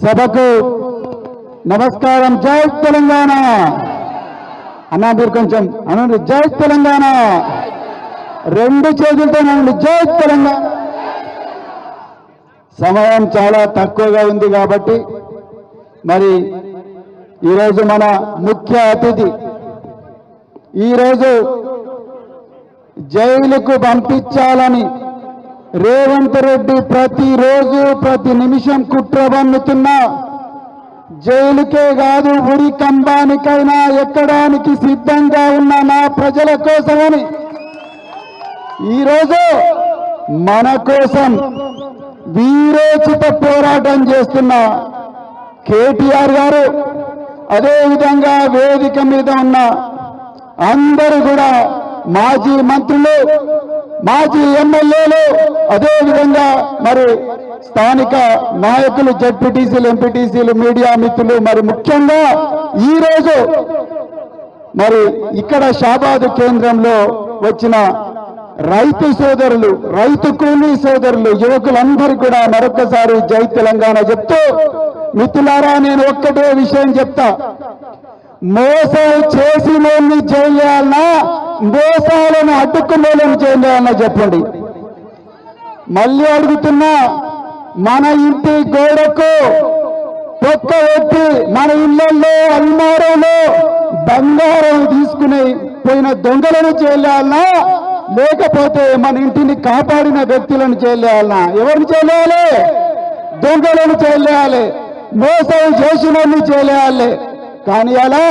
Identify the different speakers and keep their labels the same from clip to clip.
Speaker 1: సభకు నమస్కారం. జై తెలంగాణ అన్నా, మీరు కొంచెం అనండి. జై తెలంగాణ, రెండు చేతులతో అనండి. జై తెలంగాణ. సమయం చాలా తక్కువగా ఉంది కాబట్టి మరి ఈరోజు మన ముఖ్య అతిథి ఈరోజు జైలుకు పంపించాలని రేవంత్ రెడ్డి ప్రతిరోజు ప్రతి నిమిషం కుట్ర పన్నుతున్నా, జైలుకే కాదు ఉరి కంబానికైనా ఎక్కడానికి సిద్ధంగా ఉన్న నా ప్రజల కోసమని ఈరోజు మన కోసం వీరోచిత పోరాటం చేస్తున్న కేటీఆర్ గారు, అదేవిధంగా వేదిక మీద ఉన్న అందరూ కూడా మాజీ మంత్రులు, మాజీ ఎమ్మెల్యేలు, అదేవిధంగా మరి స్థానిక నాయకులు, జడ్పీటీసీలు, ఎంపీటీసీలు, మీడియా మిత్రులు, మరి ముఖ్యంగా ఈరోజు మరి ఇక్కడ షాబాద్ కేంద్రంలో వచ్చిన రైతు సోదరులు, రైతు కూలీ సోదరులు, యువకులందరూ కూడా మరొకసారి జై తెలంగాణ చెప్తూ, మిత్రులారా నేను ఒక్కటే విషయం చెప్తా, మోసం చేసినోళ్ళని చేయాలన్నా మోసాలను అడ్డుకున్నోళ్ళని చేయాలన్నా చెప్పండి. మళ్ళీ అడుగుతున్నా, మన ఇంటి గోడకు పొక్క పెట్టి మన ఇళ్లలో అల్మారాలో బంగారం తీసుకుని పోయిన దొంగలను చేయాలన్నా, లేకపోతే మన ఇంటిని కాపాడిన వ్యక్తులను చేయాలన్నా? ఎవరిని చేయాలి? దొంగలను చేయాలి, మోసం చేసినోళ్ళని చేయాలి. కానీ అలా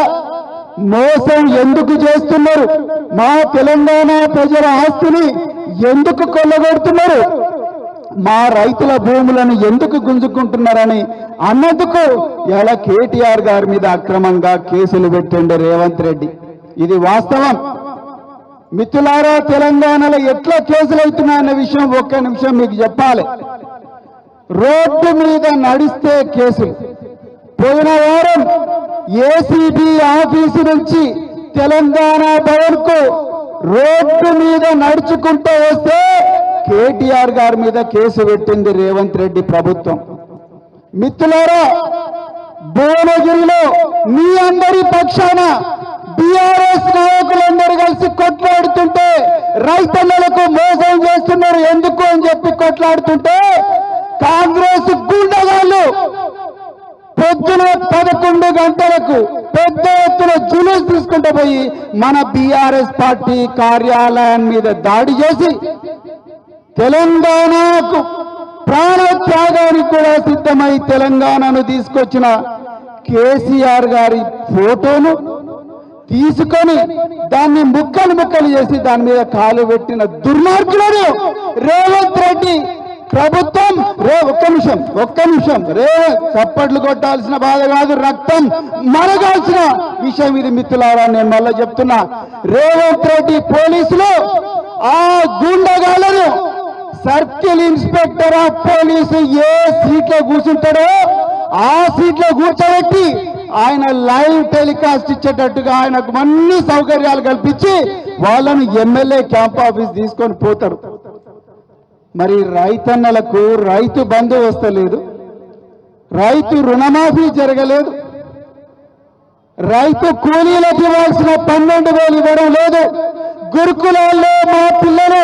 Speaker 1: మోసం ఎందుకు చేస్తున్నారు? మా తెలంగాణ ప్రజల ఆస్తిని ఎందుకు కొల్లగొడుతున్నారు? మా రైతుల భూములను ఎందుకు గుంజుకుంటున్నారని అన్నందుకు ఇలా కేటీఆర్ గారి మీద అక్రమంగా కేసులు పెట్టండి రేవంత్ రెడ్డి. ఇది వాస్తవం. మిత్రులారా, తెలంగాణలో ఎట్లా కేసులు అవుతున్నాయన్న విషయం ఒక్క నిమిషం మీకు చెప్పాలి. రోడ్డు మీద నడిస్తే కేసులు. పోయిన వారం ఏసీబీ ఆఫీసు నుంచి తెలంగాణ భవన్ కు రోడ్డు మీద నడుచుకుంటూ వస్తే కేటీఆర్ గారి మీద కేసు పెట్టింది రేవంత్ రెడ్డి ప్రభుత్వం. మిత్రులారా, భువనగిరిలో మీ అందరి పక్షాన టిఆర్ఎస్ నాయకులందరూ కలిసి కొట్లాడుతుంటే, రైతన్నలకు మోసం చేస్తున్నారు ఎందుకు అని చెప్పి కొట్లాడుతుంటే, కాంగ్రెస్ గుండగాళ్ళు పొద్దున 11 గంటలకు పెద్ద ఎత్తున జులూస్ తీసుకుంటూ పోయి మన బీఆర్ఎస్ పార్టీ కార్యాలయం మీద దాడి చేసి తెలంగాణకు ప్రాణత్యాగానికి కూడా సిద్ధమై తెలంగాణను తీసుకొచ్చిన కేసీఆర్ గారి ఫోటోను తీసుకొని దాన్ని ముక్కలు ముక్కలు చేసి దాని మీద కాలు పెట్టిన దుర్మార్గులను రేవంత్ రెడ్డి ప్రభుత్వం ఒక్క నిమిషం చప్పట్లు కొట్టాల్సిన బాధ కాదు, రక్తం మరగాల్సిన విషయం ఇది. మిత్రులారా, నేను మళ్ళీ చెప్తున్నా, రేవంత్ రెడ్డి పోలీసులు ఆ గుండగాళ్లను సర్కిల్ ఇన్స్పెక్టర్ ఆఫ్ పోలీసు ఏ సీట్లో కూర్చుంటాడో ఆ సీట్లో కూర్చోబెట్టి ఆయన లైవ్ టెలికాస్ట్ ఇచ్చేటట్టుగా ఆయనకు అన్ని సౌకర్యాలు కల్పించి వాళ్ళను ఎమ్మెల్యే క్యాంప్ ఆఫీస్ తీసుకొని పోతారు. మరి రైతన్నలకు రైతు బంధు వస్తలేదు, రైతు రుణమాఫీ జరగలేదు, రైతు కూలీలకు ఇవ్వాల్సిన 12,000 ఇవ్వడం లేదు. గురుకులాల్లో మా పిల్లలు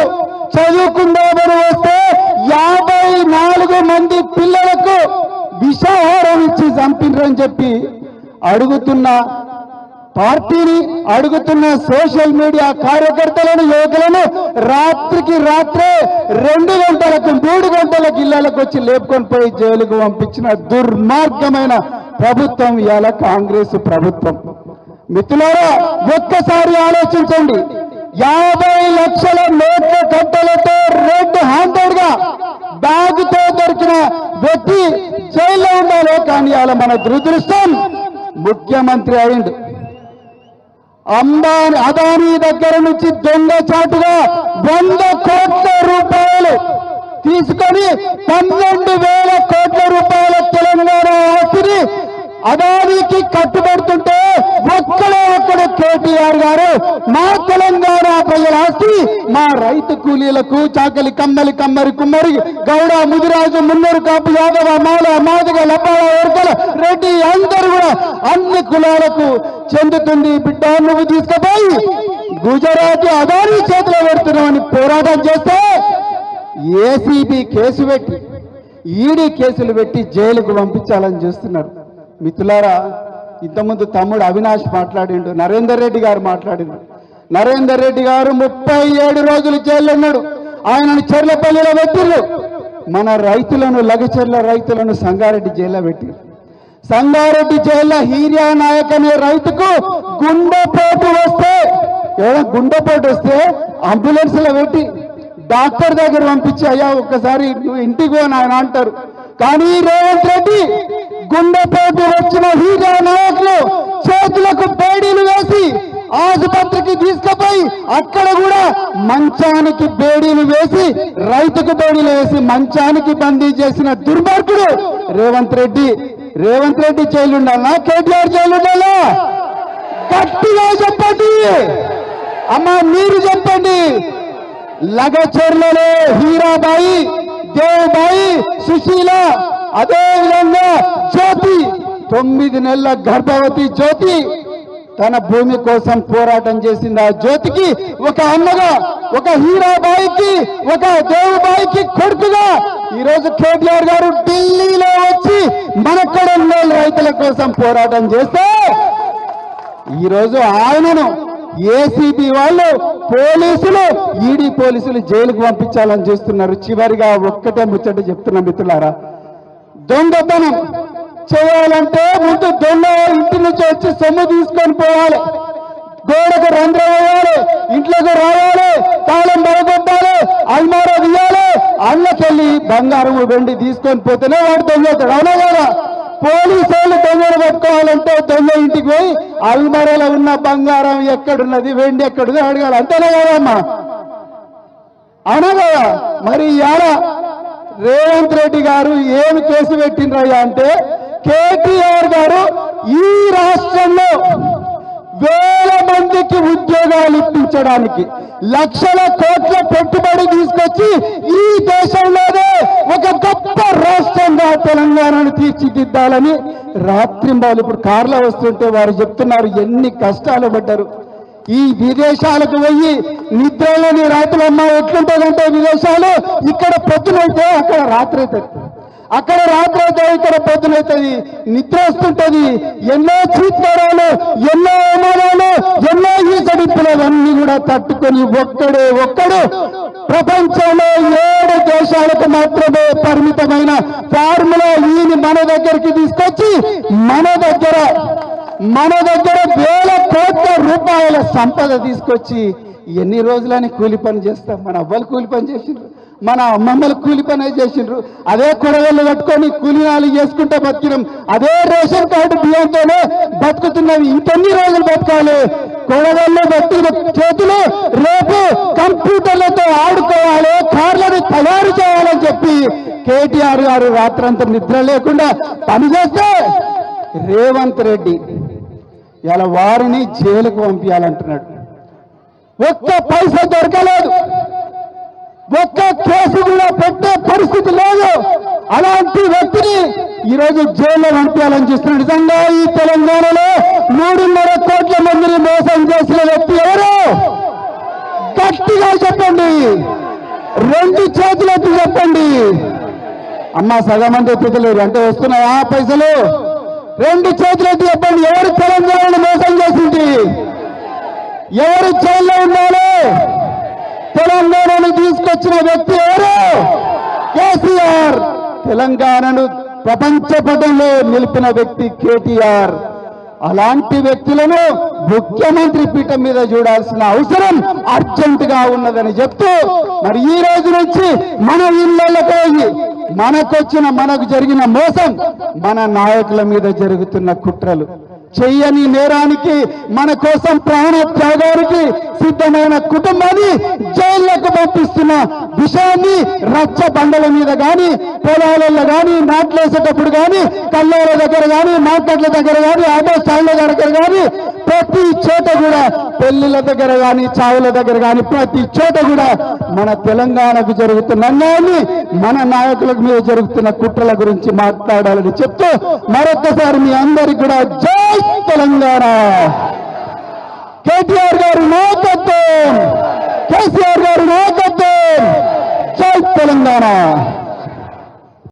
Speaker 1: చదువుకుందామని వస్తే 54 మంది పిల్లలకు విషాహారం ఇచ్చి చంపినరని చెప్పి అడుగుతున్న పార్టీని, అడుగుతున్న సోషల్ మీడియా కార్యకర్తలను, యువకులను రాత్రికి రాత్రే 2 గంటలకు 3 గంటలకు ఇళ్లకు వచ్చి లేపుకొని పోయి జైలుకు పంపించిన దుర్మార్గమైన ప్రభుత్వం ఇవాళ కాంగ్రెస్ ప్రభుత్వం. మిత్రులారా, ఒక్కసారి ఆలోచించండి. 50 లక్షల నోట్ల కట్టలతో రెడ్ హ్యాండెడ్ గా బ్యాగుతో దొరికిన వ్యక్తి జైల్లో ఉండాలి. కానీ అలా మన దురదృష్టం, ముఖ్యమంత్రి అయిండు. అదానీ దగ్గర నుంచి దొంగచాటుగా 100 కోట్ల రూపాయలు తీసుకొని 12,000 కోట్ల రూపాయల తెలంగాణ ఆస్తిని అదానికి కట్టుబడుతుంటే ఒక్కడే ఒక్కడు కేటీఆర్ కేటీఆర్ గారు మా తెలంగాణ ప్రజల ఆస్తి మా రైతు కూలీలకు చాకలి కమ్మలి కమ్మరి కుమ్మరి గౌడ ముదిరాజు మున్నూరు కాపు యాదవ మాల మాదిగ లబ్బాల వర్గల రెడ్డి అందరూ కూడా అన్ని కులాలకు చెందుతుంది బిడ్డ, నువ్వు తీసుకుపోయి గుజరాత్ అదానీ చేతిలో పెడుతున్నామని పోరాటం చేస్తే ఏసీబీ కేసు పెట్టి ఈడీ కేసులు పెట్టి జైలుకు పంపించాలని చూస్తున్నారు. మిత్రులారా, ఇంతకుముందు తమ్ముడు అవినాష్ మాట్లాడిండు, నరేందర్ రెడ్డి గారు మాట్లాడిండు. నరేందర్ రెడ్డి గారు 37 రోజులు జైల్లో ఉన్నాడు. ఆయనను చెర్లపల్లిలో పెట్టిర్రు. మన రైతులను లగచెర్ల రైతులను సంగారెడ్డి జైల్లో పెట్టిర్రు. సంగారెడ్డి జైల్లో హీరియా నాయక్ అనే రైతుకు గుండెపోటు వస్తే అంబులెన్స్ లో పెట్టి డాక్టర్ దగ్గర పంపించి అయ్యా ఒక్కసారి నువ్వు ఇంటికి పో నాయన అంటారు. కానీ రేవంత్ రెడ్డి గుండెపోటు వచ్చిన హీరియా నాయకులు చేతులకు బేడీలు వేసి ఆసుపత్రికి తీసుకుపోయి అక్కడ కూడా మంచానికి బేడీలు వేసి రైతుకు బేడీలు వేసి మంచానికి బందీ చేసిన దుర్మార్గుడు రేవంత్ రెడ్డి. రేవంత్ రెడ్డి జైలు ఉండాలా, కేటీఆర్ జైలు ఉండాలా? గట్టిగా చెప్పండి అమ్మా, మీరు చెప్పండి. లగచెర్లలో హీరాబాయి, దేవబాయి, సుశీల, అదేవిధంగా జ్యోతి 9 నెలల గర్భవతి జ్యోతి తన భూమి కోసం పోరాటం చేసింది. ఆ జ్యోతికి ఒక అన్నగా, ఒక హీరాబాయికి, ఒక దేవబాయికి కొడుకుగా ఈరోజు కేటీఆర్ గారు ఢిల్లీలో వచ్చి మనక్కడ రైతుల కోసం పోరాటం చేస్తే ఈరోజు ఆయనను ఏసీబీ వాళ్ళు పోలీసులు ఈడీ పోలీసులు జైలుకు పంపించాలని చూస్తున్నారు. చివరిగా ఒక్కటే ముచ్చట చెప్తున్నా మిత్రులారా, దొంగతనం చేయాలంటే ముందు దొంగ ఇంటి నుంచి వచ్చి సొమ్ము తీసుకొని పోవాలి, గోడకు రంధ్రం వేయాలి, ఇంట్లోకి రావాలి, తాళం బరగొట్టాలి, అల్మారా తీయాలి, అన్నకెళ్ళి బంగారం వెండి తీసుకొని పోతేనే వాడు దొంగతాడు. అవునా కదా? పోలీసు వాళ్ళు దొంగలు పట్టుకోవాలంటే దొంగ ఇంటికి పోయి అల్మరలో ఉన్న బంగారం ఎక్కడున్నది, వెండి ఎక్కడుంది అడగాలి. అంతేనా కదమ్మా? అవునా కదా? మరి ఇవాళ రేవంత్ రెడ్డి గారు ఏమి కేసు పెట్టిండ్రయ్యా అంటే, కేటీఆర్ గారు ఈ రాష్ట్రంలో 1000 మందికి ఉద్యోగాలు ఇప్పించడానికి లక్షల కోట్ల పెట్టుబడి తీసుకొచ్చి ఈ దేశంలోనే ఒక గొప్ప రాష్ట్రంగా తెలంగాణను తీర్చిదిద్దాలని రాత్రింబాలు ఇప్పుడు కార్లో వస్తుంటే వారు చెప్తున్నారు ఎన్ని కష్టాలు పడ్డారు. ఈ విదేశాలకు పోయి నిద్రలోని రాత్రులమ్మ ఎట్లుంటుందంటే విదేశాలు, ఇక్కడ పొద్దునైతే అక్కడ రాత్రి అవుతుంది, అక్కడ రాత్రి అయితే ఇక్కడ పొద్దునవుతుంది, నిద్ర వస్తుంటది. ఎన్నో చీత్కారాలు, ఎన్నో అవమానాలు, ఎన్నో ఈసడింపులు అన్ని కూడా తట్టుకొని ఒక్కడు ప్రపంచంలో 7 దేశాలకు మాత్రమే పరిమితమైన ఫార్ములా ఈని మన దగ్గరికి తీసుకొచ్చి మన దగ్గర 1000 కోట్ల రూపాయల సంపద తీసుకొచ్చి ఎన్ని రోజులని కూలి పని చేస్తాం? మన అవ్వలు కూలి పని చేసిండ్రు, మన అమ్మమ్మలు కూలి పని చేసిండ్రు, అదే కూరగాయలు కట్టుకొని కూలినాలు చేసుకుంటే బతికినాం, అదే రేషన్ కార్డు బియ్యంతోనే బతుకుతున్నవి. ఇంకెన్ని రోజులు బతకాలి? కూరగాయలు బతికిన చేతులు రేపు కంప్యూటర్లతో ఆడుకోవాలి, కార్లను తయారు చేయాలని చెప్పి కేటీఆర్ గారు రాత్రంతా నిద్ర లేకుండా పనిచేస్తే రేవంత్ రెడ్డి ఇలా వారిని జైలుకు పంపించాలంటున్నాడు. ఒక్క పైసా దొరకలేదు, ఒక్క కేసు కూడా పెట్టే పరిస్థితి లేదు. అలాంటి వ్యక్తిని ఈరోజు జైల్లో పంపించాలని చూస్తున్నాడు. నిజంగా ఈ తెలంగాణలో 3.5 కోట్ల మందిని మోసం చేసిన వ్యక్తి ఎవరు? గట్టిగా చెప్పండి, 2 చేతులెత్తి చెప్పండి. అమ్మ సగం మంది ఎత్తుతలేరు అంటే వస్తున్నాయా పైసలు? 2 చేతులెత్తి చెప్పండి. ఎవరు తెలంగాణను మోసం చేసింది? ఎవరు జైల్లో ఉండాలి? తెలంగాణను తీసుకొచ్చిన వ్యక్తి ఎవరు? కేసీఆర్. తెలంగాణను ప్రపంచ పటంలో నిలిపిన వ్యక్తి కేటీఆర్. అలాంటి వ్యక్తులను ముఖ్యమంత్రి పీఠం మీద చూడాల్సిన అవసరం అర్జెంట్ గా ఉన్నదని చెప్తూ మరి ఈ రోజు నుంచి మన ఇళ్లకు పోయి మనకు జరిగిన మోసం, మన నాయకుల మీద జరుగుతున్న కుట్రలు, చెయ్యని నేరానికి మన కోసం ప్రాణ త్యాగానికి సిద్ధమైన కుటుంబాన్ని జైళ్లకు పంపిస్తున్న విషయాన్ని రచ్చ బండల మీద కానీ, పొలాలలో కానీ, నాట్లేసేటప్పుడు కానీ, కల్లాల దగ్గర కానీ, మార్కెట్ల దగ్గర కానీ, ఆటో స్టాండ్ల దగ్గర కానీ ప్రతి చోట కూడా పెళ్లిళ్ళ దగ్గర కానీ చావుల దగ్గర కానీ ప్రతి చోట కూడా మన తెలంగాణకు జరుగుతున్న అన్యాయాన్ని మన నాయకుల మీద జరుగుతున్న కుట్రల గురించి మాట్లాడాలని చెప్తూ మరొక్కసారి మీ అందరికి కూడా జై తెలంగాణ. కేటీఆర్ గారి నాయకత్వం, కేసీఆర్ గారి నాయకత్వం, జై తెలంగాణ.